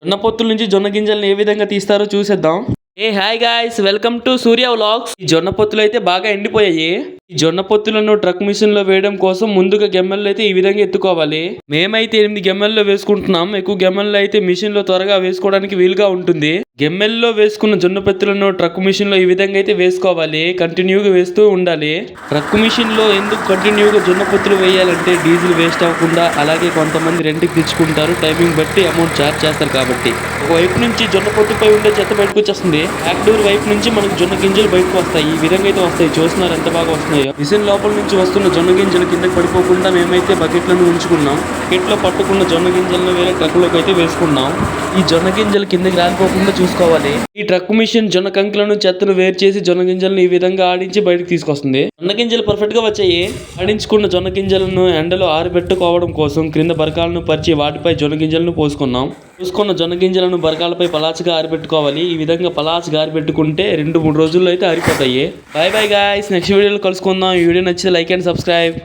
జొన్న పొత్తుల నుంచి జొన్న గింజలను ఏ విధంగా తీస్తారో చూసేద్దాం. Hi guys, welcome to Surya vlogs. ఈ జొన్న పొత్తులు అయితే బాగా ఎండిపోయాయి. ఈ జొన్న పొత్తులను ట్రక్ మిషన్ లో వేయడం కోసం ముందుగా గెమ్మల్లో అయితే ఈ విధంగా ఎత్తుకోవాలి. మేమైతే 8 గెమ్మల్లో వేసుకుంటున్నాం. ఎక్కువ గెమ్మల్లో అయితే మిషన్ లో త్వరగా వేసుకోవడానికి వీలుగా ఉంటుంది. గెమ్మెల్లో వేసుకున్న జొన్న పొత్తులను ట్రక్ మిషన్ లో ఈ విధంగా అయితే వేసుకోవాలి. కంటిన్యూగా వేస్తూ ఉండాలి. ట్రక్ మిషన్ లో ఎందుకు కంటిన్యూగా జొన్న పొత్తులు వేయాలంటే డీజిల్ వేస్ట్ అవ్వకుండా, అలాగే కొంతమంది రెంట్కి తెచ్చుకుంటారు, టైమింగ్ బట్టి అమౌంట్ ఛార్జ్ చేస్తారు కాబట్టి. ఒకవైపు నుంచి జొన్న పొత్తుపై ఉండే చెత్త బయటకు వచ్చేస్తుంది. బ్యాక్ డోర్ వైపు నుంచి మనకు జొన్న గింజలు బయటకు వస్తాయి. ఈ విధంగా అయితే వస్తాయి. చూస్తున్నారు ఎంత బాగా వస్తున్నాయో. మిషన్ లోపల నుంచి వస్తున్న జొన్న గింజలు కిందకి పడిపోకుండా మేమైతే బకెట్లను ఉంచుకున్నాం. బకెట్ లో పట్టుకున్న జొన్న గింజలను వేరే ట్రక్ లోకి అయితే వేసుకున్నాం. ఈ జొన్న గింజలు కిందకి రాలిపోకుండా చూసుకోవాలి. ఈ ట్రక్ మిషన్ జొన్న కంకులను చెత్తను వేరు చేసి జొన్న గింజలను ఈ విధంగా ఆడించి బయటకు తీసుకొస్తుంది. జొన్న గింజలు పర్ఫెక్ట్ గా వచ్చాయి. ఆడించుకున్న జొన్న గింజలను ఎండలో ఆరబెట్టుకోవడం కోసం క్రింద బరకాలను పరిచి వాటిపై జొన్న గింజలను పోసుకున్నాం. పోసుకున్న జొన్న గింజలను బరకాలపై పలాచగా ఆరబెట్టుకోవాలి. ఈ విధంగా పలాచగా ఆరబెట్టుకుంటే 2-3 రోజుల్లో అయితే ఆరిపోతాయి. బై బై గాయ్స్, నెక్స్ట్ వీడియోలో కలుసుకుందాం. ఈ వీడియో నచ్చితే లైక్ అండ్ సబ్స్క్రైబ్.